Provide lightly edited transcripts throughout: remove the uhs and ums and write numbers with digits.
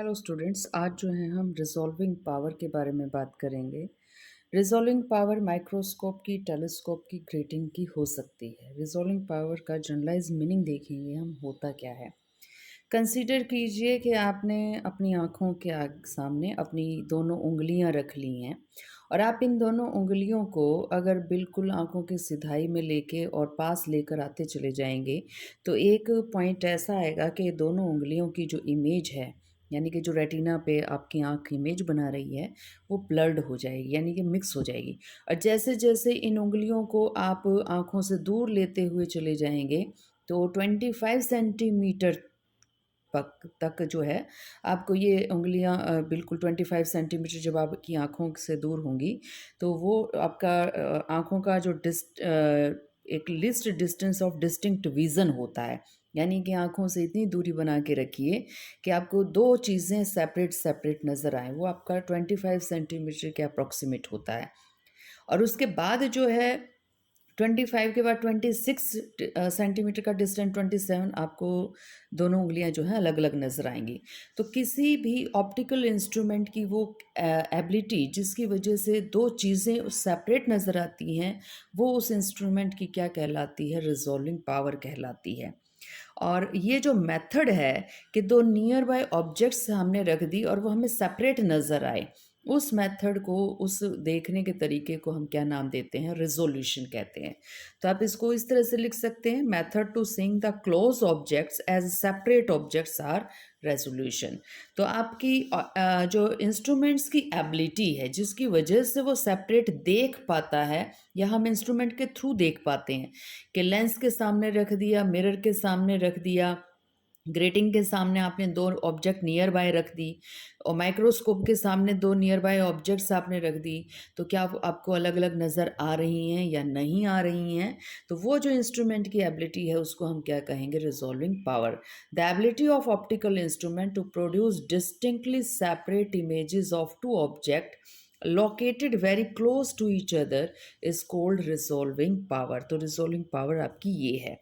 Hello students, आज जो है हम रिजॉल्विंग पावर के बारे में बात करेंगे। रिजॉल्विंग पावर माइक्रोस्कोप की, टेलीस्कोप की, ग्रेटिंग की हो सकती है। रिजॉल्विंग पावर का जनरलाइज मीनिंग देखेंगे हम, होता क्या है। कंसीडर कीजिए कि आपने अपनी आँखों के सामने अपनी दोनों उँगलियाँ रख ली हैं और आप इन दोनों उँगलियों को अगर बिल्कुल आँखों की सिधाई में लेके और पास लेकर आते चले जाएँगे, तो एक पॉइंट ऐसा आएगा कि दोनों उँगलियों की जो इमेज है, यानी कि जो रेटिना पे आपकी आँख इमेज बना रही है, वो ब्लर्ड हो जाएगी, यानी कि मिक्स हो जाएगी। और जैसे-जैसे इन उँगलियों को आप आँखों से दूर लेते हुए चले जाएँगे, तो 25 सेंटीमीटर तक जो है आपको ये उँगलियाँ बिल्कुल 25 सेंटीमीटर जब आपकी आँखों से दूर होंगी, तो वो आपका आँखों का जो एक list distance of distinct vision होता है। यानी कि आँखों से इतनी दूरी बना के रखिए कि आपको 2 चीज़ें सेपरेट-सेपरेट नज़र आएँ। वो आपका 25 सेंटीमीटर के अप्रॉक्सिमेट होता है। और उसके बाद जो है 25 के बाद 26 सेंटीमीटर का डिस्टेंस, 27 आपको दोनों उँगलियाँ जो हैं अलग-अलग नज़र आएँगी। तो किसी भी ऑप्टिकल इंस्ट्रूमेंट की वो एबिलिटी जिसकी वजह से 2 चीज़ें सेपरेट नज़र आती हैं, वो उस इंस्ट्रूमेंट की क्या कहलाती है? रिज़ॉल्विंग पावर कहलाती है। और ये जो मेथड है कि 2 नियर बाय ऑब्जेक्ट्स हमने रख दी और वो हमें सेपरेट नज़र आए, उस मेथड को, उस देखने के तरीके को हम क्या नाम देते हैं? रिज़ॉल्यूशन कहते हैं। तो आप इसको इस तरह से लिख सकते हैं, method to seeing the close objects as separate objects or resolution. तो आपकी जो इंस्ट्रूमेंट्स की एबिलिटी है, जिसकी वजह से वो सेपरेट देख पाता है या हम इंस्ट्रूमेंट के थ्रू देख पाते हैं कि लेंस के सामने रख दिया, मिरर के सामने रख दिया, ग्रेटिंग के सामने आपने 2 ऑब्जेक्ट नियर बाय रख दी और माइक्रोस्कोप के सामने 2 नियर बाय ऑब्जेक्ट्स आपने रख दी, तो क्या वो आपको अलग-अलग नज़र आ रही हैं या नहीं आ रही हैं? तो वो जो इंस्ट्रूमेंट की एबिलिटी है उसको हम क्या कहेंगे? Resolving power. The ability of optical instrument to produce distinctly separate images of 2 object located very close to each other is called resolving power। तो resolving power आपकी ये है।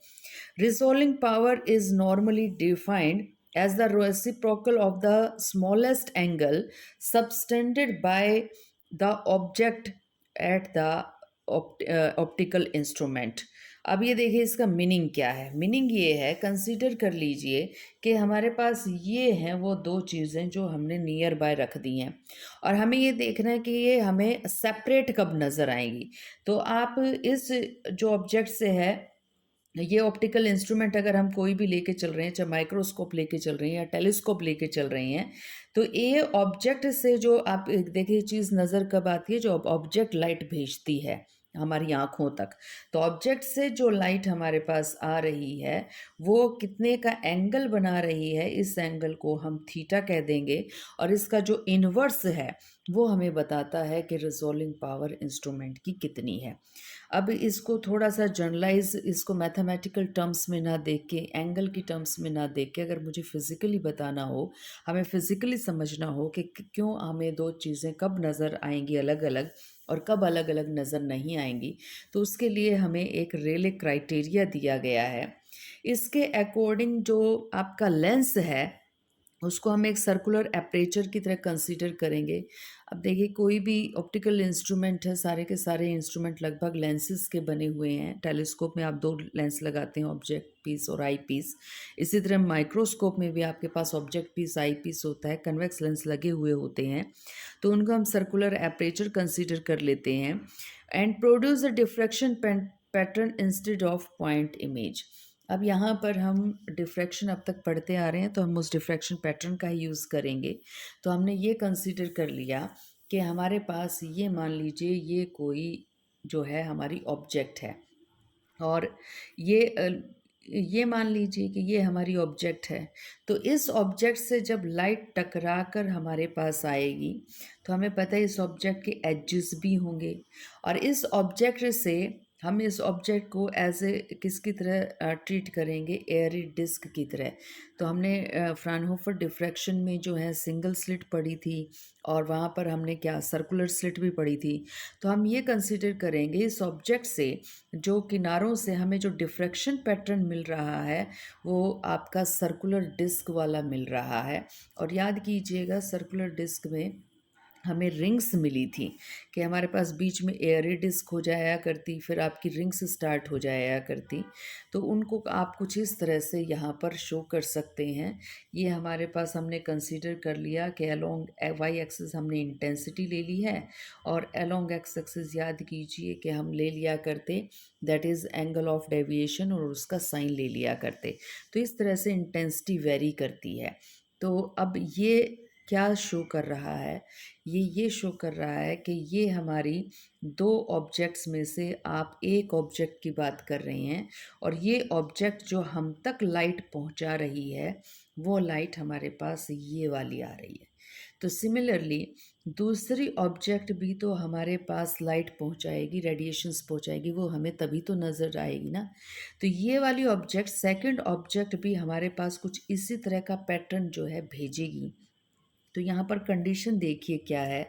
Resolving power is normally defined as the reciprocal of the smallest angle subtended by the object at the optical instrument। अब ये देखिए इसका meaning क्या है। मीनिंग ये है, कंसीडर कर लीजिए कि हमारे पास ये हैं वो 2 चीज़ें जो हमने नियर बाय रख दी हैं और हमें ये देखना है कि ये हमें सेपरेट कब नज़र आएँगी। तो आप इस जो ऑब्जेक्ट से है, ये ऑप्टिकल इंस्ट्रूमेंट अगर हम कोई भी लेके चल रहे हैं, चाहे माइक्रोस्कोप लेके चल रहे हैं या टेलीस्कोप लेके चल रहे हैं, तो ये ऑब्जेक्ट से जो आप देखिए चीज़ नज़र कब आती है? जो ऑब्जेक्ट लाइट भेजती है हमारी आँखों तक। तो ऑब्जेक्ट से जो लाइट हमारे पास आ रही है, वो कितने का एंगल बना रही है, इस एंगल को हम थीटा कह देंगे और इसका जो इन्वर्स है, वो हमें बताता है कि रिज़ॉल्विंग पावर इंस्ट्रूमेंट की कितनी है। अब इसको थोड़ा-सा जनरलाइज़, इसको मैथमेटिकल टर्म्स में ना देख के, एंगल की टर्म्स में ना देख के, अगर मुझे फिज़िकली बताना हो, हमें फिज़िकली समझना हो कि क्यों हमें 2 चीज़ें कब नज़र आएँगी अलग-अलग और कब अलग-अलग नज़र नहीं आएँगी, तो उसके लिए हमें एक रेले क्राइटेरिया दिया गया है। इसके अकॉर्डिंग जो आपका लेंस है, उसको हम एक सर्कुलर एपर्चर की तरह कंसीडर करेंगे। अब देखिए कोई भी ऑप्टिकल इंस्ट्रूमेंट है, सारे के सारे इंस्ट्रूमेंट लगभग लेंसेज़ के बने हुए हैं। टेलीस्कोप में आप 2 लेंस लगाते हैं, ऑब्जेक्ट पीस और आई पीस। इसी तरह माइक्रोस्कोप में भी आपके पास ऑब्जेक्ट पीस, आई पीस होता है, कन्वेक्स लेंस लगे हुए होते हैं। तो उनको हम सर्कुलर एपर्चर कंसीडर कर लेते हैं and produce a diffraction pattern instead of point image. अब यहाँ पर हम डिफ्रैक्शन अब तक पढ़ते आ रहे हैं, तो हम उस डिफ्रैक्शन पैटर्न का ही यूज़ करेंगे। तो हमने ये कंसीडर कर लिया कि हमारे पास ये मान लीजिए ये कोई जो है हमारी ऑब्जेक्ट है और ये मान लीजिए कि ये हमारी ऑब्जेक्ट है। तो इस ऑब्जेक्ट से जब लाइट टकरा कर हमारे पास आएगी, तो हमें पता है इस ऑब्जेक्ट के एजेस भी होंगे और इस ऑब्जेक्ट से हम इस ऑब्जेक्ट को एज ए किसकी तरह ट्रीट करेंगे, एयरी डिस्क की तरह। तो हमने फ्राउनहोफर डिफ्रैक्शन में जो है सिंगल स्लिट पढ़ी थी, और वहाँ पर हमने क्या सर्कुलर स्लिट भी पढ़ी थी। तो हम ये कंसिडर करेंगे इस ऑब्जेक्ट से जो किनारों से हमें जो डिफ्रैक्शन पैटर्न मिल रहा है वो आपका सर्कुलर डिस्क वाला मिल रहा है। और याद कीजिएगा सर्कुलर डिस्क में हमें रिंग्स मिली थी कि हमारे पास बीच में एयरी डिस्क हो जाया करती, फिर आपकी रिंग्स स्टार्ट हो जाया करती। तो उनको आप कुछ इस तरह से यहाँ पर शो कर सकते हैं। ये हमारे पास हमने कंसीडर कर लिया कि अलोंग वाई एक्सिस हमने इंटेंसिटी ले ली है, और अलोंग एक्स एक्सिस याद कीजिए कि हम ले लिया करते that is angle of deviation, और उसका साइन ले लिया करते। तो इस तरह से इंटेंसिटी वेरी करती है। तो अब ये क्या शो कर रहा है, ये शो कर रहा है कि ये हमारी दो ऑब्जेक्ट्स में से आप एक ऑब्जेक्ट की बात कर रहे हैं, और ये ऑब्जेक्ट जो हम तक लाइट पहुंचा रही है वो लाइट हमारे पास ये वाली आ रही है। तो सिमिलरली दूसरी ऑब्जेक्ट भी तो हमारे पास लाइट पहुंचाएगी, रेडिएशंस पहुंचाएगी, वो हमें तभी तो नज़र आएगी ना। तो ये वाली ऑब्जेक्ट सेकंड ऑब्जेक्ट भी हमारे पास कुछ इसी तरह का पैटर्न जो है भेजेगी। तो यहाँ पर कंडीशन देखिए क्या है।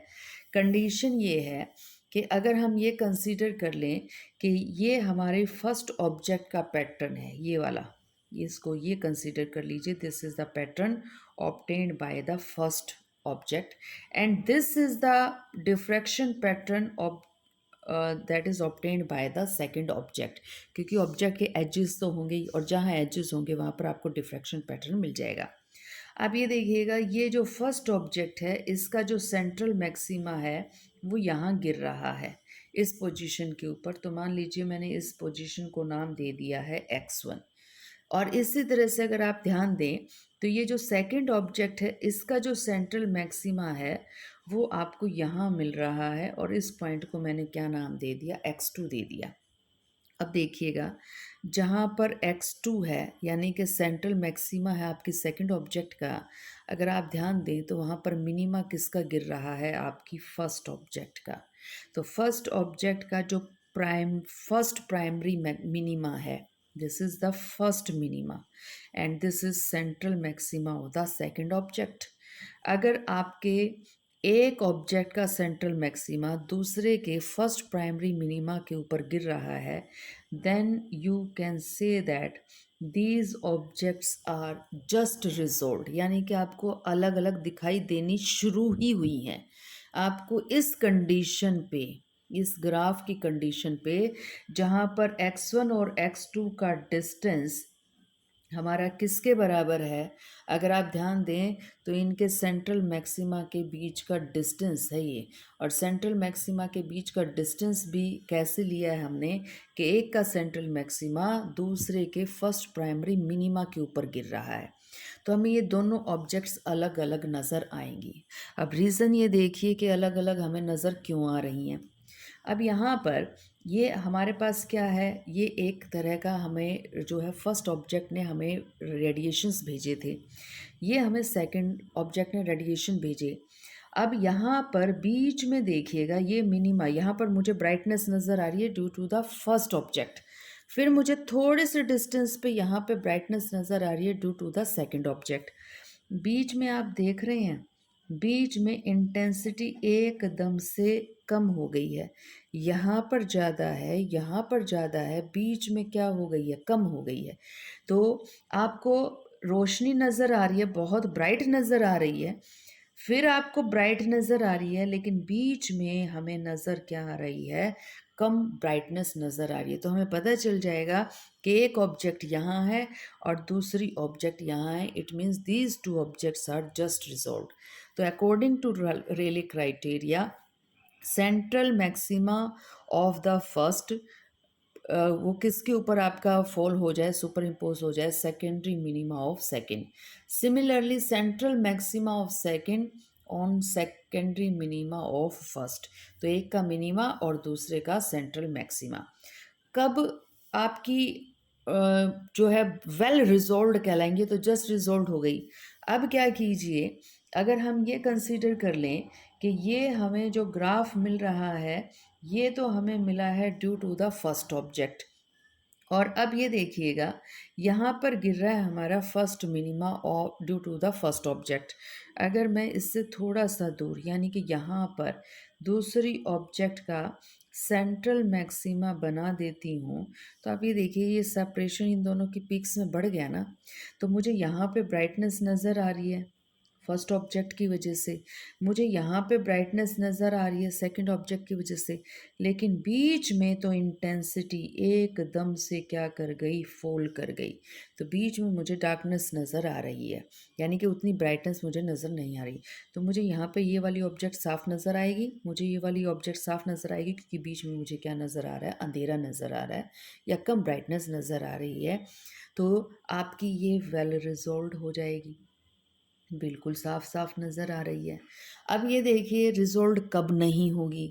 कंडीशन ये है कि अगर हम ये कंसीडर कर लें कि ये हमारे फर्स्ट ऑब्जेक्ट का पैटर्न है, ये वाला, इसको ये कंसीडर कर लीजिए, this is the pattern obtained by the first object, and this is the diffraction pattern of that is obtained by the second object. क्योंकि ऑब्जेक्ट के एजेस तो होंगे ही, और जहाँ एजेस होंगे वहाँ पर आपको डिफ्रैक्शन पैटर्न मिल जाएगा। अब ये देखिएगा, ये जो फर्स्ट ऑब्जेक्ट है इसका जो सेंट्रल मैक्सिमा है वो यहाँ गिर रहा है इस पोजीशन के ऊपर। तो मान लीजिए मैंने इस पोजीशन को नाम दे दिया है x1। और इसी तरह से अगर आप ध्यान दें तो ये जो सेकंड ऑब्जेक्ट है इसका जो सेंट्रल मैक्सिमा है वो आपको यहाँ मिल रहा है, और इस पॉइंट को मैंने क्या नाम दे दिया, x2 दे दिया। अब देखिएगा, जहाँ पर x2 है यानी कि सेंट्रल मैक्सिमा है आपकी सेकंड ऑब्जेक्ट का, अगर आप ध्यान दें तो वहाँ पर मिनिमा किसका गिर रहा है, आपकी फर्स्ट ऑब्जेक्ट का। तो फर्स्ट ऑब्जेक्ट का जो फर्स्ट प्राइमरी मिनिमा है, this is the first minima, and this is central maxima of the second object. अगर आपके एक ऑब्जेक्ट का सेंट्रल मैक्सिमा दूसरे के फर्स्ट प्राइमरी मिनिमा के ऊपर गिर रहा है, then you can say that these objects are just resolved, यानी कि आपको अलग अलग दिखाई देनी शुरू ही हुई हैं। आपको इस कंडीशन पे, इस ग्राफ की कंडीशन पे, जहाँ पर x1 और x2 का डिस्टेंस हमारा किसके बराबर है, अगर आप ध्यान दें तो इनके सेंट्रल मैक्सिमा के बीच का डिस्टेंस है ये। और सेंट्रल मैक्सिमा के बीच का डिस्टेंस भी कैसे लिया है हमने कि एक का सेंट्रल मैक्सिमा दूसरे के फर्स्ट प्राइमरी मिनिमा के ऊपर गिर रहा है। तो हमें ये दोनों ऑब्जेक्ट्स अलग अलग नज़र आएंगी। अब रीज़न ये देखिए कि अलग अलग हमें नज़र क्यों आ रही हैं। अब यहाँ पर ये हमारे पास क्या है, ये एक तरह का हमें जो है फर्स्ट ऑब्जेक्ट ने हमें रेडिएशंस भेजे थे, ये हमें सेकंड ऑब्जेक्ट ने रेडिएशन भेजे। अब यहाँ पर बीच में देखिएगा ये मिनिमा, यहाँ पर मुझे ब्राइटनेस नज़र आ रही है due to the first object. फिर मुझे थोड़े से डिस्टेंस पे यहाँ पे ब्राइटनेस नज़र आ रही है due to the second object. बीच में आप देख रहे हैं, बीच में इंटेंसिटी एकदम से कम हो गई है, यहाँ पर ज़्यादा है, यहाँ पर ज़्यादा है, बीच में क्या हो गई है, कम हो गई है। तो आपको रोशनी नज़र आ रही है, बहुत ब्राइट नज़र आ रही है, फिर आपको ब्राइट नज़र आ रही है, लेकिन बीच में हमें नज़र क्या आ रही है, कम ब्राइटनेस नज़र आ रही है। तो हमें पता चल जाएगा कि एक ऑब्जेक्ट यहाँ है और दूसरी ऑब्जेक्ट यहाँ है। It means these two objects are just resolved. तो according to Rayleigh criteria, central maxima of the first वो किसके ऊपर आपका फॉल हो जाए, सुपर इम्पोज हो जाए, secondary minima of second. Similarly central maxima of second on secondary minima of first. तो एक का मिनिमा और दूसरे का सेंट्रल मैक्सिमा कब आपकी जो है वेल रिजॉल्व्ड कहलाएंगे, तो जस्ट रिजॉल्व हो गई। अब क्या कीजिए, अगर हम ये कंसीडर कर लें कि ये हमें जो ग्राफ मिल रहा है ये तो हमें मिला है due to the first object. और अब ये देखिएगा, यहाँ पर गिर रहा है हमारा फर्स्ट मिनिमा और due to the first object. अगर मैं इससे थोड़ा सा दूर यानी कि यहाँ पर दूसरी ऑब्जेक्ट का सेंट्रल मैक्सिमा बना देती हूँ, तो आप ये देखिए ये सेपरेशन इन दोनों की पीक्स में बढ़ गया ना। तो मुझे यहाँ पे ब्राइटनेस नज़र आ रही है फर्स्ट ऑब्जेक्ट की वजह से, मुझे यहाँ पे ब्राइटनेस नज़र आ रही है सेकंड ऑब्जेक्ट की वजह से, लेकिन बीच में तो इंटेंसिटी एकदम से क्या कर गई, फॉल कर गई। तो बीच में मुझे डार्कनेस नज़र आ रही है, यानी कि उतनी ब्राइटनेस मुझे नज़र नहीं आ रही। तो मुझे यहाँ पे ये वाली ऑब्जेक्ट साफ नज़र आएगी, मुझे ये वाली ऑब्जेक्ट साफ नज़र आएगी, क्योंकि बीच में मुझे क्या नज़र आ रहा है, अंधेरा नज़र आ रहा है या कम ब्राइटनेस नज़र आ रही है। तो आपकी ये वेल रिजॉल्व हो जाएगी, बिल्कुल साफ साफ नज़र आ रही है। अब ये देखिए रिजॉल्व कब नहीं होगी,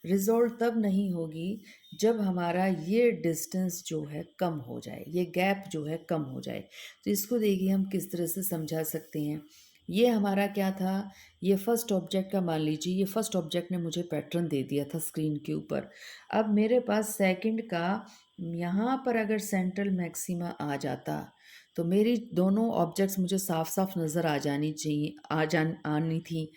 रिजॉल्व तब नहीं होगी जब हमारा ये डिस्टेंस जो है कम हो जाए, ये गैप जो है कम हो जाए। तो इसको देखिए हम किस तरह से समझा सकते हैं। ये हमारा क्या था, ये फर्स्ट ऑब्जेक्ट का मान लीजिए, ये फर्स्ट ऑब्जेक्ट ने मुझे पैटर्न दे दिया था स्क्रीन के ऊपर। अब मेरे पास सेकंड का यहाँ पर अगर सेंट्रल मैक्सिमा आ जाता, तो मेरी दोनों ऑब्जेक्ट्स मुझे साफ साफ नज़र आ जानी चाहिए, आनी थी।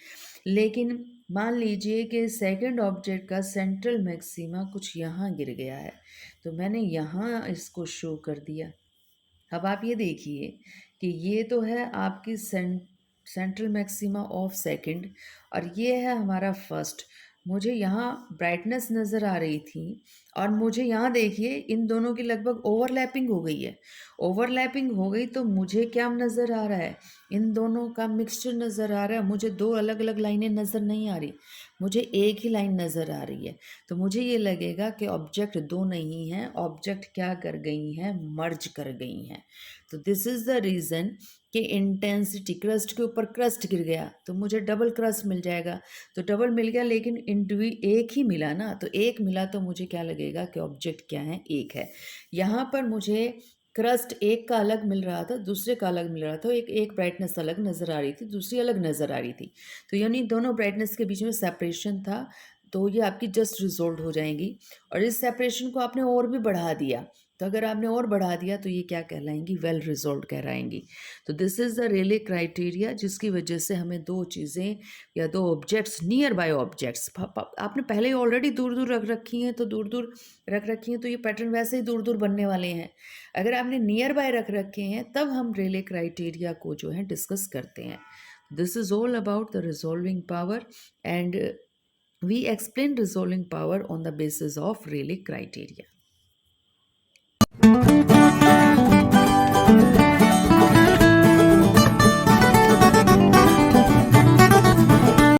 लेकिन मान लीजिए कि सेकंड ऑब्जेक्ट का सेंट्रल मैक्सिमा कुछ यहाँ गिर गया है, तो मैंने यहाँ इसको शो कर दिया। अब आप ये देखिए कि ये तो है आपकी सेंट्रल मैक्सिमा ऑफ सेकंड, और ये है हमारा फर्स्ट। मुझे यहाँ ब्राइटनेस नज़र आ रही थी, और मुझे यहाँ देखिए इन दोनों की लगभग ओवरलैपिंग हो गई है। ओवरलैपिंग हो गई तो मुझे क्या नज़र आ रहा है, इन दोनों का मिक्सचर नज़र आ रहा है। मुझे दो अलग अलग लाइनें नज़र नहीं आ रही, मुझे एक ही लाइन नज़र आ रही है। तो मुझे ये लगेगा कि ऑब्जेक्ट दो नहीं हैं, ऑब्जेक्ट क्या कर गई हैं, मर्ज कर गई हैं। तो दिस इज़ द रीज़न कि इंटेंसिटी, क्रस्ट के ऊपर क्रस्ट गिर गया तो मुझे डबल क्रस्ट मिल जाएगा। तो डबल मिल गया, लेकिन एक ही मिला ना, तो एक मिला तो मुझे क्या लगेगा कि ऑब्जेक्ट क्या है, एक है। यहाँ पर मुझे क्रस्ट एक का अलग मिल रहा था, दूसरे का अलग मिल रहा था, एक एक ब्राइटनेस अलग नज़र आ रही थी, दूसरी अलग नज़र आ रही थी। तो यानी दोनों ब्राइटनेस के बीच में सेपरेशन था। तो ये आपकी जस्ट रिजॉल्व हो जाएंगी। और इस सेपरेशन को आपने और भी बढ़ा दिया, तो अगर आपने और बढ़ा दिया तो ये क्या कहलाएंगी, वेल रिजॉल्व कहलाएंगी। तो this is the Rayleigh criteria, जिसकी वजह से हमें दो चीज़ें या दो ऑब्जेक्ट्स, नियर बाय ऑब्जेक्ट्स, आपने पहले ही ऑलरेडी दूर दूर रख रखी हैं, तो दूर दूर रख रखी हैं तो ये पैटर्न वैसे ही दूर दूर बनने वाले हैं। अगर आपने नियर बाय रख रखे हैं तब हम रेले क्राइटेरिया को जो है डिस्कस करते हैं। This is all about the resolving power, and we explain resolving power on the basis of Rayleigh criteria.